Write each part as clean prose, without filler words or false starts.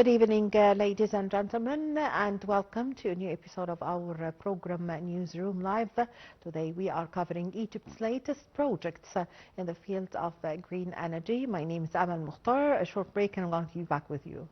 Good evening, ladies and gentlemen, and welcome to a new episode of our program Newsroom Live. Today we are covering Egypt's latest projects in the field of green energy. My name is Amal Mukhtar. A short break and I'm going to be back with you.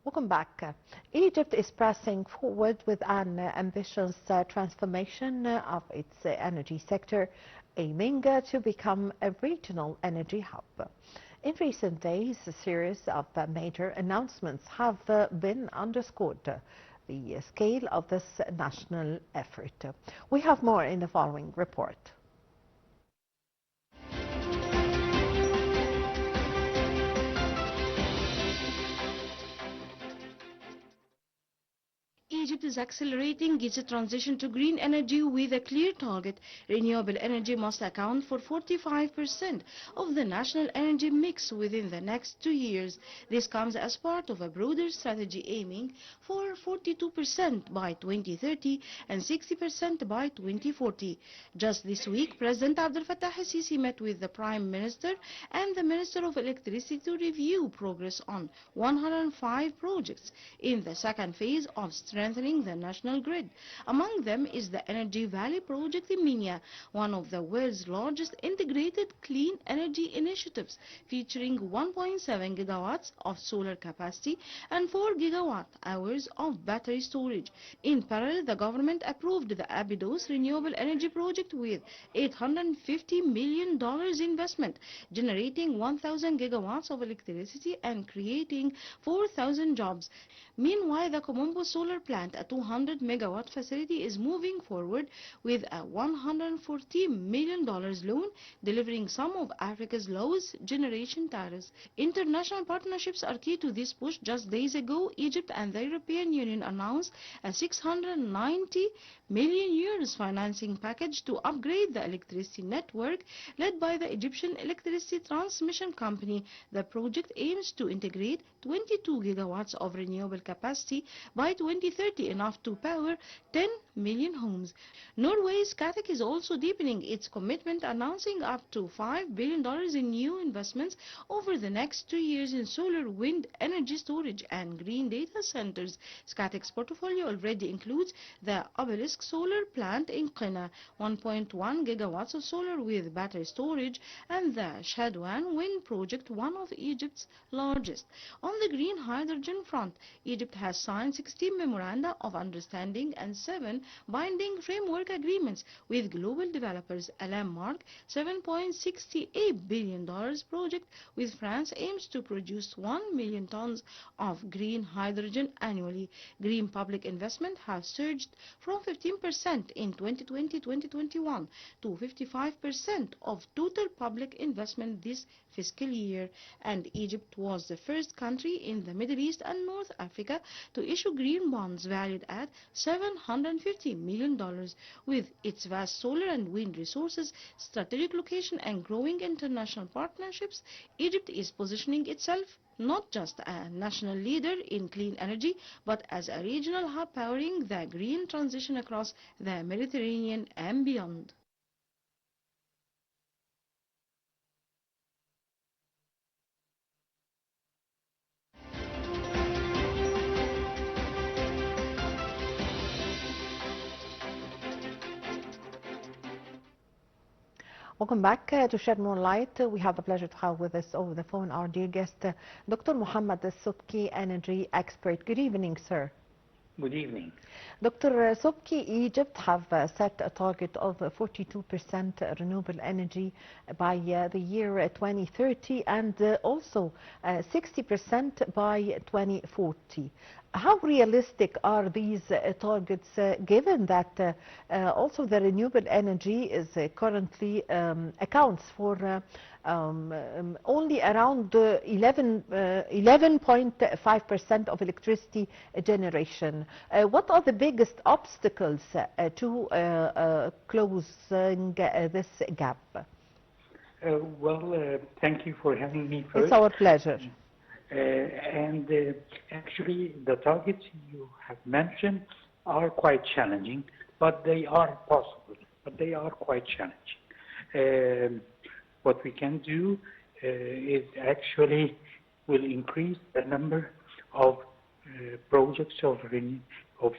Welcome back. Egypt is pressing forward with an ambitious transformation of its energy sector, aiming to become a regional energy hub. In recent days, a series of major announcements have been underscored the scale of this national effort. We have more in the following report. Egypt is accelerating its transition to green energy with a clear target. Renewable energy must account for 45% of the national energy mix within the next 2 years. This comes as part of a broader strategy aiming for 42% by 2030 and 60% by 2040. Just this week, President Abdel Fattah el-Sisi met with the Prime Minister and the Minister of Electricity to review progress on 105 projects in the second phase of strengthening the national grid. Among them is the Energy Valley project in Minya, one of the world's largest integrated clean energy initiatives, featuring 1.7 gigawatts of solar capacity and 4 gigawatt hours of battery storage. In parallel, the government approved the Abydos renewable energy project with $850 million investment, generating 1,000 gigawatts of electricity and creating 4,000 jobs. Meanwhile, the Komombo solar plant, a 200 megawatt facility, is moving forward with a $140 million loan, delivering some of Africa's lowest generation tariffs. International partnerships are key to this push. Just days ago, Egypt and the European Union announced a 690 million euros financing package to upgrade the electricity network led by the Egyptian Electricity Transmission Company. The project aims to integrate 22 gigawatts of renewable capacity by 2030, enough to power 10 million homes. Norway's Scatec is also deepening its commitment, announcing up to $5 billion in new investments over the next 2 years in solar, wind energy storage and green data centers. Scatec's portfolio already includes the Obelisk solar plant in Qina, 1.1 gigawatts of solar with battery storage, and the Shadwan wind project, one of Egypt's largest. On the green hydrogen front, Egypt has signed 16 memoranda of understanding and 7 binding framework agreements with global developers. A landmark $7.68 billion project with France aims to produce 1 million tons of green hydrogen annually. Green public investment has surged from 15% in 2020-2021 to 55% of total public investment this fiscal year, and Egypt was the first country in the Middle East and North Africa to issue green bonds valued at $750 million. With its vast solar and wind resources, strategic location and growing international partnerships, Egypt is positioning itself not just a national leader in clean energy, but as a regional hub powering the green transition across the Mediterranean and beyond. Welcome back. To shed more light, we have the pleasure to have with us over the phone our dear guest, Dr. Mohamed, the Sobky energy expert. Good evening, sir. Good evening. Dr. Sobky, Egypt have set a target of 42% renewable energy by the year 2030 and also 60% by 2040. How realistic are these targets given that also the renewable energy is currently accounts for only around 11.5% of electricity generation? What are the biggest obstacles to closing this gap? Well, thank you for having me first. It's our pleasure. Actually, the targets you have mentioned are quite challenging, but they are possible, but they are quite challenging. What we can do is actually will increase the number of projects of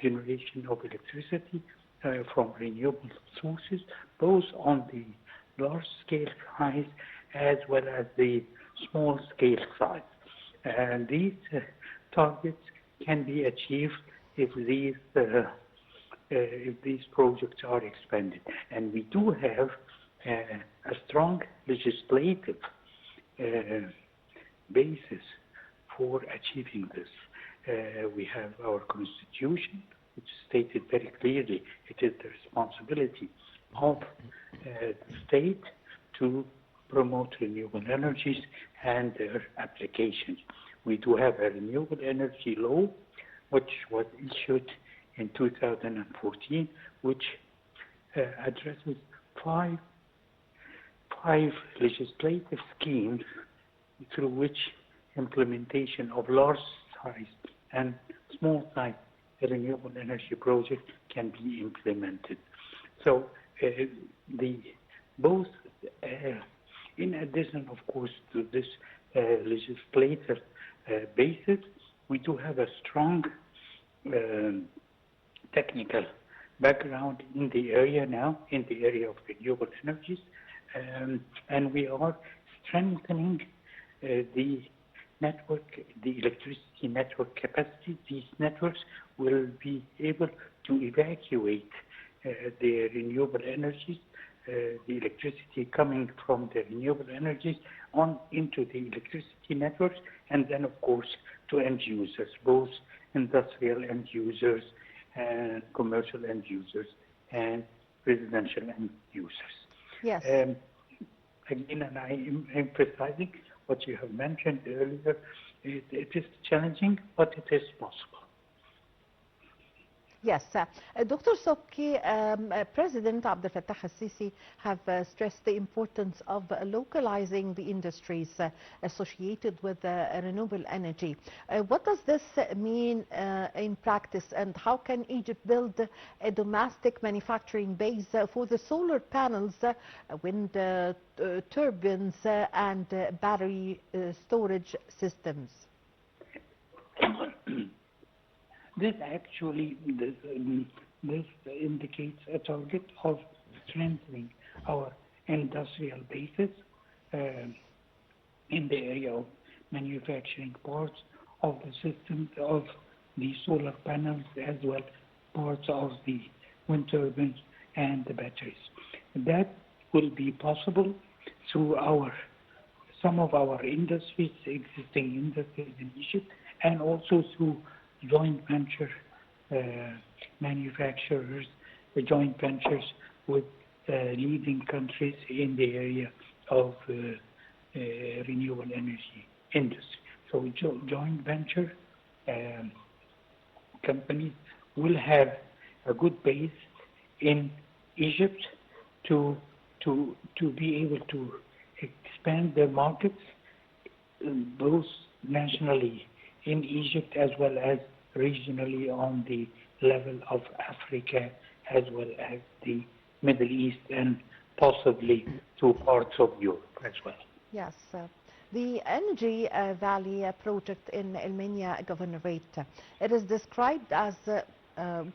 generation of electricity from renewable sources, both on the large scale size as well as the small scale size. And these targets can be achieved if these projects are expanded. And we do have a strong legislative basis for achieving this. We have our constitution, which stated very clearly it is the responsibility of the state to promote renewable energies and their applications. We do have a renewable energy law, which was issued in 2014, which addresses five legislative schemes through which implementation of large size and small size renewable energy projects can be implemented. So in addition, of course, to this legislative basis, we do have a strong technical background in the area now, in the area of renewable energies, and we are strengthening the network, the electricity network capacity. These networks will be able to evacuate the renewable energies, the electricity coming from the renewable energies on into the electricity networks, and then of course to end users, both industrial end users and commercial end users and residential end users. Yes. Again, and I am emphasizing what you have mentioned earlier, it is challenging, but it is possible. Yes. Dr. Sobky, President Abdel Fattah al-Sisi have stressed the importance of localizing the industries associated with renewable energy. What does this mean in practice, and how can Egypt build a domestic manufacturing base for the solar panels, wind turbines, and battery storage systems? This actually, this indicates a target of strengthening our industrial basis in the area of manufacturing parts of the systems of the solar panels, as well parts of the wind turbines and the batteries. That will be possible through some of our industries, existing industries in Egypt, and also through joint venture manufacturers, joint ventures with leading countries in the area of renewable energy industry. So joint venture companies will have a good base in Egypt to be able to expand their markets, both nationally in Egypt as well as regionally on the level of Africa, as well as the Middle East, and possibly to parts of Europe as well. Yes. The Energy Valley project in El Minya Governorate, it is described as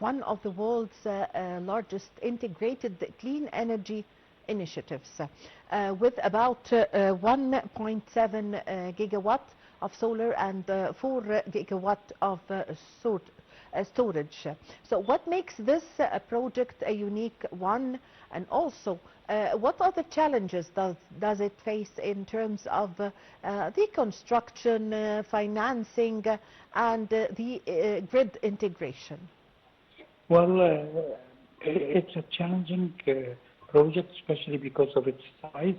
one of the world's largest integrated clean energy initiatives, with about 1.7 gigawatt of solar and 4 gigawatt of storage. So what makes this project a unique one, and also what other challenges does it face in terms of the construction, financing, and the grid integration? Well, it's a challenging project, especially because of its size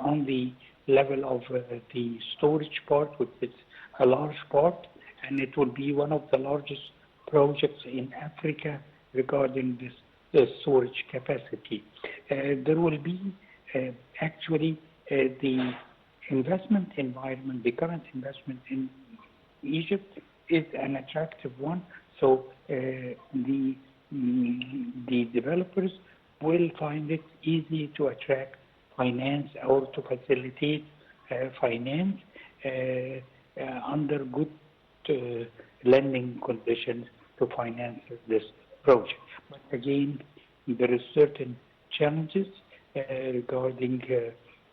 on the level of the storage part, which is a large part, and it will be one of the largest projects in Africa regarding this storage capacity. There will be actually the investment environment, the current investment Egypt is an attractive one. So the developers will find it easy to attract finance or to facilitate finance under good lending conditions to finance this project. But again, there is certain challenges regarding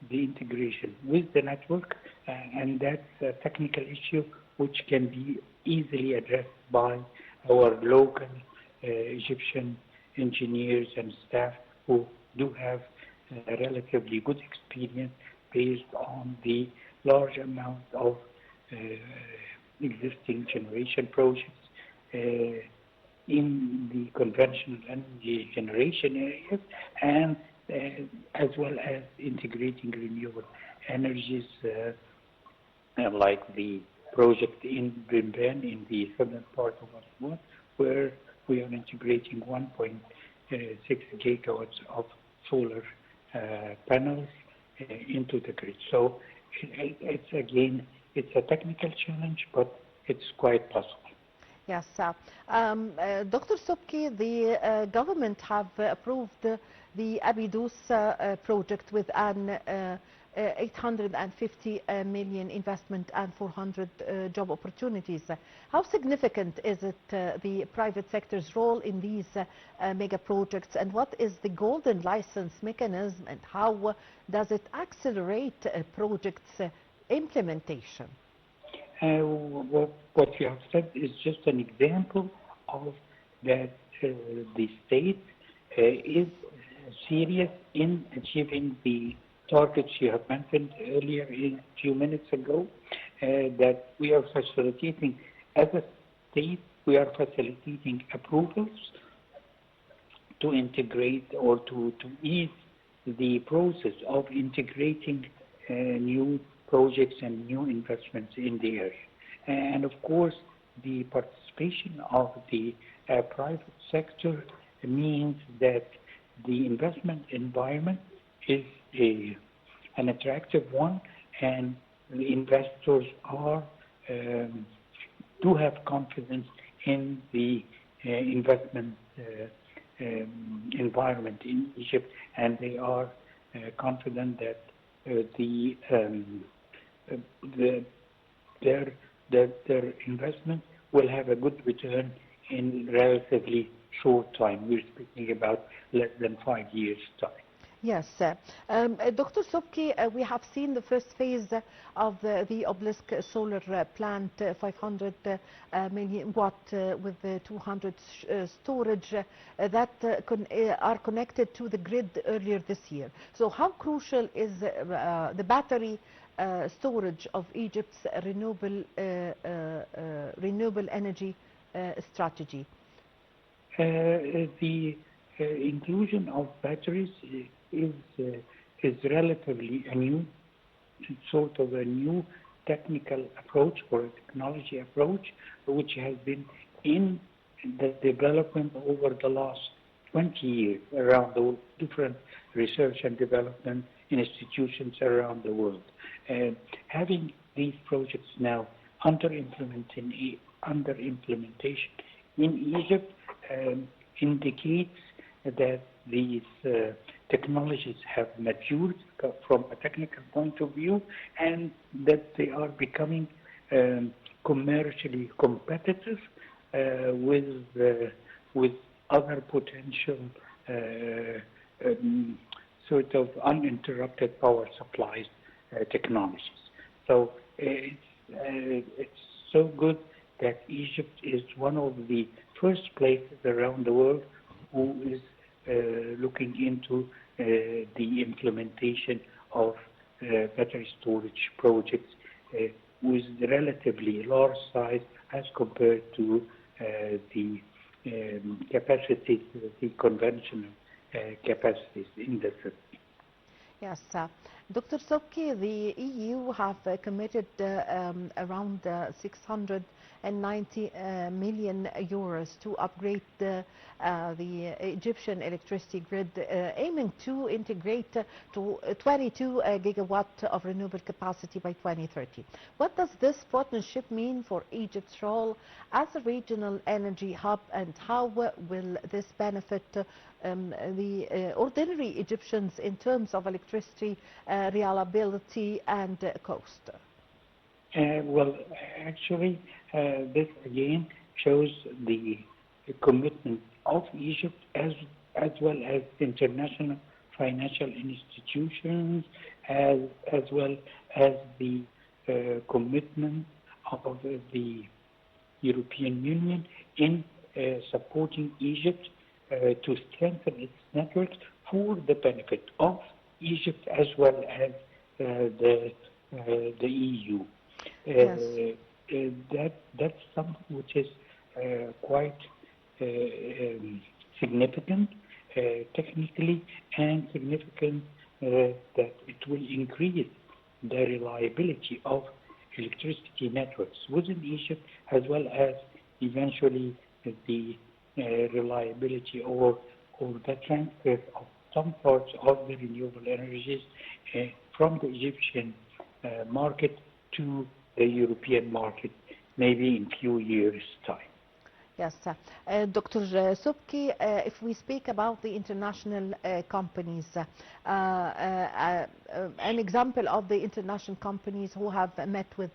the integration with the network, and that's a technical issue which can be easily addressed by our local Egyptian engineers and staff who do have a relatively good experience based on the large amount of existing generation projects in the conventional energy generation areas, and as well as integrating renewable energies like the project in Bimben in the southern part of Aswan, where we are integrating 1.6 gigawatts of solar panels into the grid. So it's a technical challenge, but it's quite possible. Yes, Dr. Sobky, the government have approved the Abydos project with an 850 million investment and 400 job opportunities. How significant is it, the private sector's role in these mega projects, and what is the golden license mechanism, and how does it accelerate projects' implementation? What you have said is just an example of that the state is serious in achieving the targets you have mentioned earlier a few minutes ago, that we are facilitating, as a state, we are facilitating approvals to integrate or to ease the process of integrating new projects and new investments in the area. And of course, the participation of the private sector means that the investment environment is an attractive one, and the investors do have confidence in the investment environment in Egypt, and they are confident that their investment will have a good return in relatively short time. We're speaking about less than 5 years' time. Yes. Dr. Sobky, we have seen the first phase of the Obelisk solar plant, 500 million watt with the 200 storage that are connected to the grid earlier this year. So how crucial is the battery storage of Egypt's renewable energy strategy? The inclusion of batteries is relatively a new, sort of a new technical approach or a technology approach, which has been in the development over the last 20 years around the different research and development institutions around the world. Having these projects now under implementation in Egypt indicates that these technologies have matured from a technical point of view, and that they are becoming commercially competitive with other potential sort of uninterrupted power supplies technologies. So it's so good that Egypt is one of the first places around the world who is looking into the implementation of battery storage projects with relatively large size as compared to the capacities, the conventional capacities in the system. Yes. Dr. Sobky, the EU have committed around 690 million euros to upgrade the Egyptian electricity grid, aiming to integrate to 22 gigawatt of renewable capacity by 2030. What does this partnership mean for Egypt's role as a regional energy hub, and how will this benefit the ordinary Egyptians in terms of electricity reliability and cost? Well, actually, this again shows the commitment of Egypt as well as international financial institutions, as well as the commitment of the European Union in supporting Egypt to strengthen its networks for the benefit of Egypt as well as the EU. Yes. That's something which is quite significant technically, and significant that it will increase the reliability of electricity networks within Egypt, as well as eventually the reliability or the transfer of some parts of the renewable energies from the Egyptian market to the European market, maybe in few years' time. Yes, Dr. Sobky, if we speak about the international companies, an example of the international companies who have met with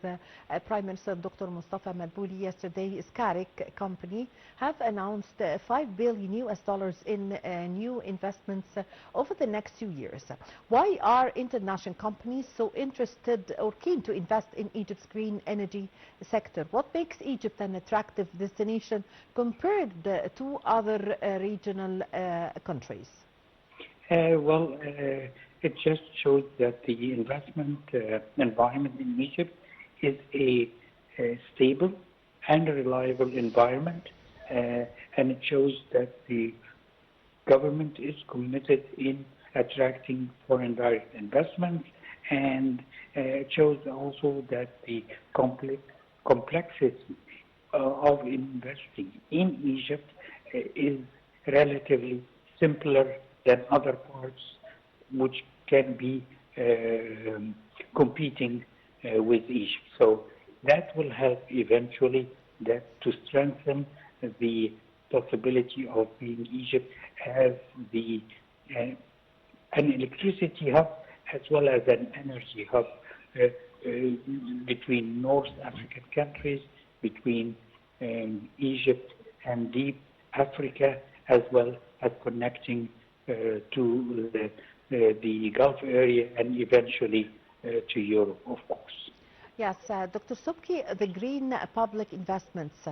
Prime Minister Dr. Mustafa Madbouli yesterday is Carrick company, have announced $5 billion in new investments over the next few years. Why are international companies so interested or keen to invest in Egypt's green energy sector? What makes Egypt an attractive destination compared to other regional countries? It just shows that the investment environment in Egypt is a stable and reliable environment, and it shows that the government is committed in attracting foreign direct investments, and it shows also that the complexity of investing in Egypt is relatively simpler than other parts which can be competing with Egypt. So that will help eventually that to strengthen the possibility of being Egypt as an electricity hub as well as an energy hub between North African countries, between Egypt and deep Africa, as well as connecting to the Gulf area and eventually to Europe, of course. Yes, Dr. Sobky, the green public investments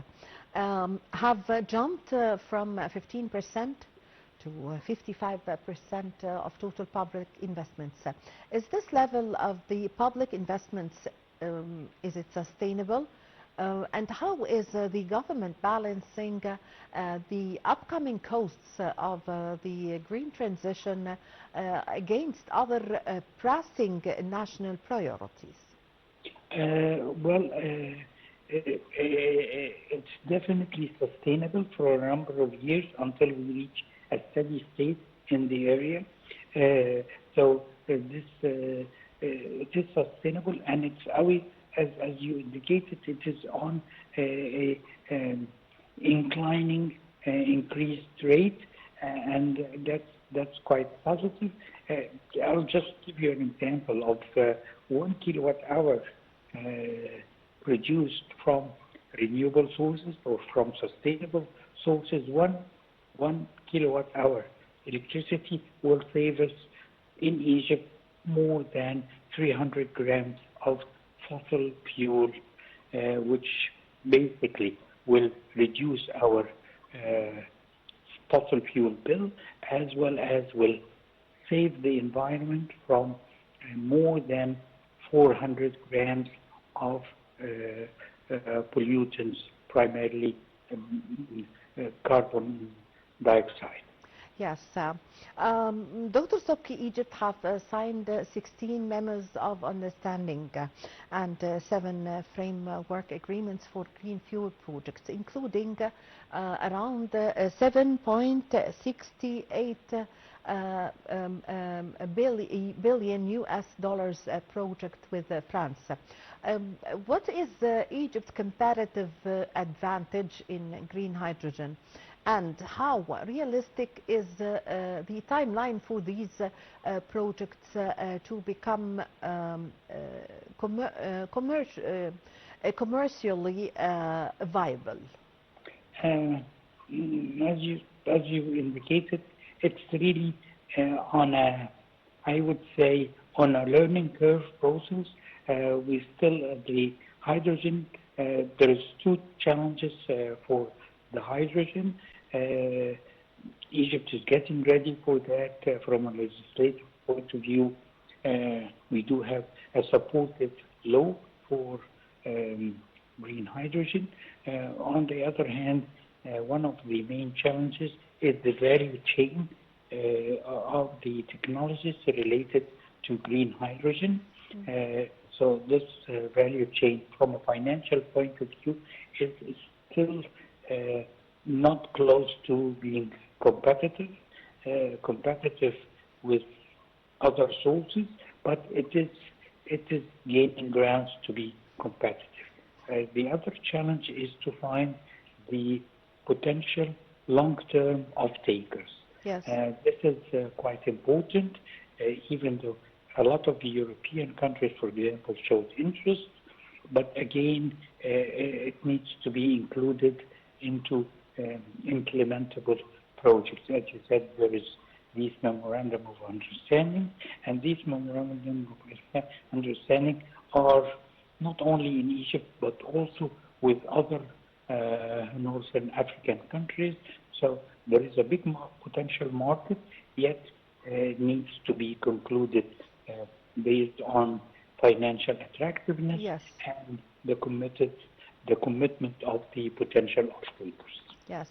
have jumped from 15% to 55% of total public investments. Is this level of the public investments, is it sustainable? And how is the government balancing the upcoming costs of the green transition against other pressing national priorities? It's definitely sustainable for a number of years until we reach a steady state in the area. It is sustainable, and it's always, as you indicated, it is on a inclining increased rate, and that's quite positive. I'll just give you an example of 1 kilowatt hour produced from renewable sources or from sustainable sources. One kilowatt hour electricity will save us in Egypt more than 300 grams of fossil fuel, which basically will reduce our fossil fuel bill, as well as will save the environment from more than 400 grams of pollutants, primarily carbon dioxide. Yes. Dr. Sobky, Egypt have signed 16 memos of understanding and 7 framework agreements for green fuel projects, including around 7.68 billion US dollars project with France. What is Egypt's comparative advantage in green hydrogen? And how realistic is the timeline for these projects to become commercially viable? As you indicated, it's really on a, I would say, on a learning curve process. We still the hydrogen. There is two challenges for the hydrogen. Egypt is getting ready for that from a legislative point of view. We do have a supportive law for green hydrogen. On the other hand, one of the main challenges is the value chain of the technologies related to green hydrogen. So this value chain from a financial point of view is still not close to being competitive with other sources, but it is gaining grounds to be competitive. The other challenge is to find the potential long-term off-takers. Yes. This is quite important, even though a lot of the European countries, for example, showed interest, but again, it needs to be included into implementable projects. As you said, there is this memorandum of understanding, and these memorandum of understanding are not only in Egypt but also with other Northern African countries. So there is a big potential market, yet needs to be concluded based on financial attractiveness. Yes. And the commitment of the potential off-takers. Yes.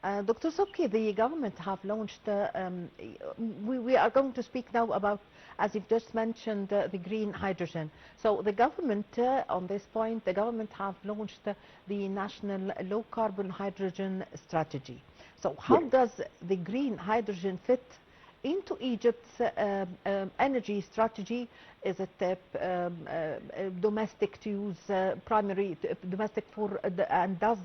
Dr. Sobky, the government have launched, we are going to speak now about, as you've just mentioned, the green hydrogen. So the government, on this point, the government have launched the National Low Carbon Hydrogen Strategy. So how does the green hydrogen fit into Egypt's energy strategy? Is it domestic to use, primary domestic for, and does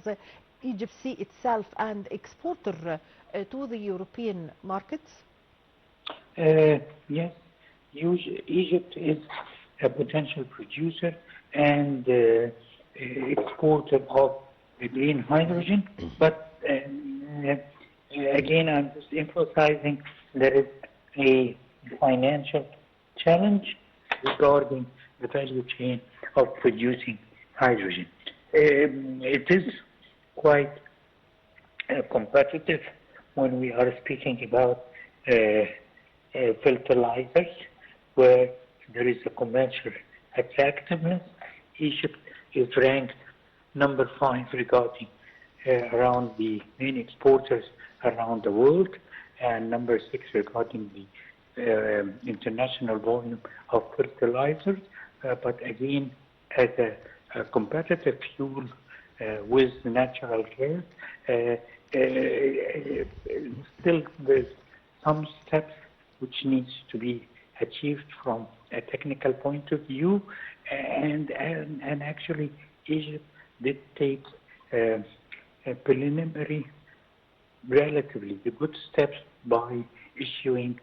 Egypt see itself an exporter to the European markets? Yes, Egypt is a potential producer and exporter of the green hydrogen, but again, I'm just emphasizing there is a financial challenge regarding the value chain of producing hydrogen. It is quite competitive when we are speaking about fertilizers, where there is a commercial attractiveness. Egypt is ranked number 5 regarding around the main exporters around the world, and number 6 regarding the international volume of fertilizers. But again, as a competitive fuel with natural gas, still there's some steps which needs to be achieved from a technical point of view, and actually Egypt did take preliminary, relatively good steps by issuing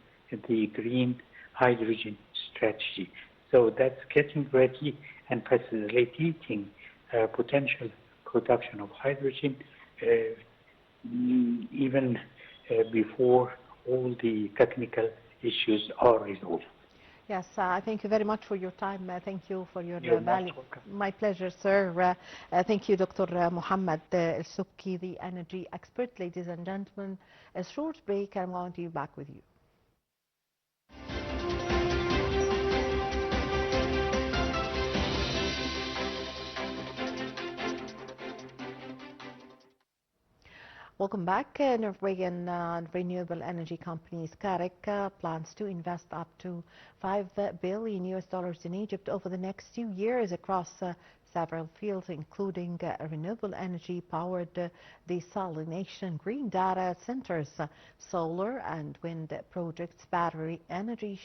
the green hydrogen strategy. So that's getting ready and facilitating potential production of hydrogen even before all the technical issues are resolved. Yes, thank you very much for your time. Thank you for your value. My pleasure, sir. Thank you, Dr. Mohamed Sobky, the energy expert. Ladies and gentlemen, a short break, and I'm going to be back with you. Welcome back. Norwegian renewable energy company SCATEC plans to invest up to $5 billion in Egypt over the next few years across several fields, including renewable energy-powered desalination, green data centers, solar and wind projects, battery energy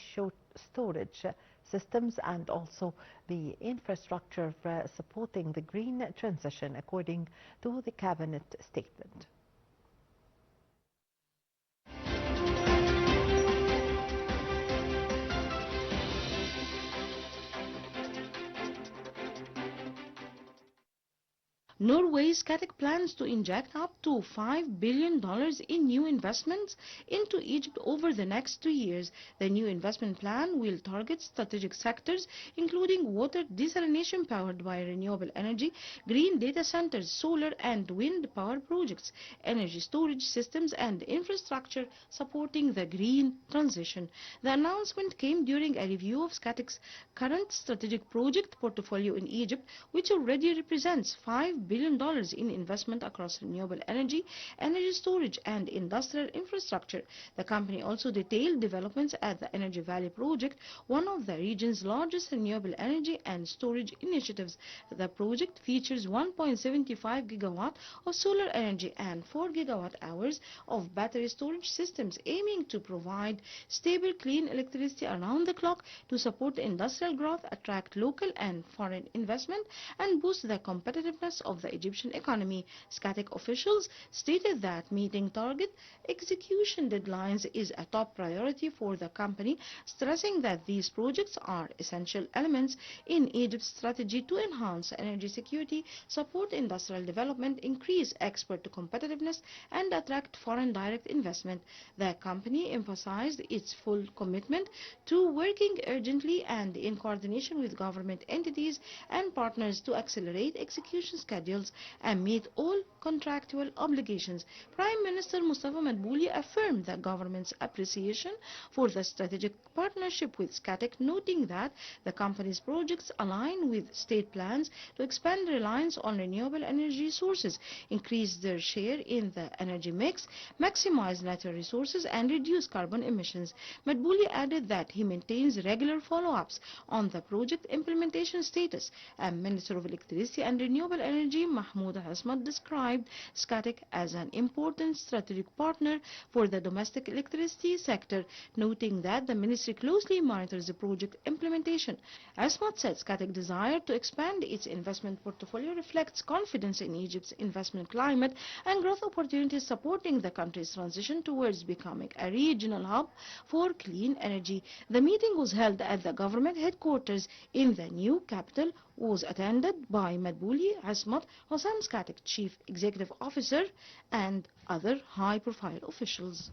storage systems, and also the infrastructure supporting the green transition, according to the cabinet statement. Norway's SCATEC plans to inject up to $5 billion in new investments into Egypt over the next 2 years. The new investment plan will target strategic sectors, including water desalination powered by renewable energy, green data centers, solar and wind power projects, energy storage systems, and infrastructure supporting the green transition. The announcement came during a review of SCATEC's current strategic project portfolio in Egypt, which already represents $5 billion in investment across renewable energy, energy storage, and industrial infrastructure. The company also detailed developments at the Energy Valley project, one of the region's largest renewable energy and storage initiatives. The project features 1.75 gigawatt of solar energy and 4 gigawatt hours of battery storage systems, aiming to provide stable, clean electricity around the clock to support industrial growth, attract local and foreign investment, and boost the competitiveness of the Egyptian economy. SCATEC officials stated that meeting target execution deadlines is a top priority for the company, stressing that these projects are essential elements in Egypt's strategy to enhance energy security, support industrial development, increase export competitiveness, and attract foreign direct investment. The company emphasized its full commitment to working urgently and in coordination with government entities and partners to accelerate execution schedules and meet all contractual obligations. Prime Minister Mustafa Madbouli affirmed the government's appreciation for the strategic partnership with SCATEC, noting that the company's projects align with state plans to expand reliance on renewable energy sources, increase their share in the energy mix, maximize natural resources, and reduce carbon emissions. Madbouli added that he maintains regular follow-ups on the project implementation status, and Minister of Electricity and Renewable Energy Mahmoud Hasmat described SCATEC as an important strategic partner for the domestic electricity sector, noting that the ministry closely monitors the project implementation. Hasmat said SCATEC's desire to expand its investment portfolio reflects confidence in Egypt's investment climate and growth opportunities, supporting the country's transition towards becoming a regional hub for clean energy. The meeting was held at the government headquarters in the new capital, was attended by Madbouli, Hasmat, Hossam SCATEC Chief Executive Officer, and other high-profile officials.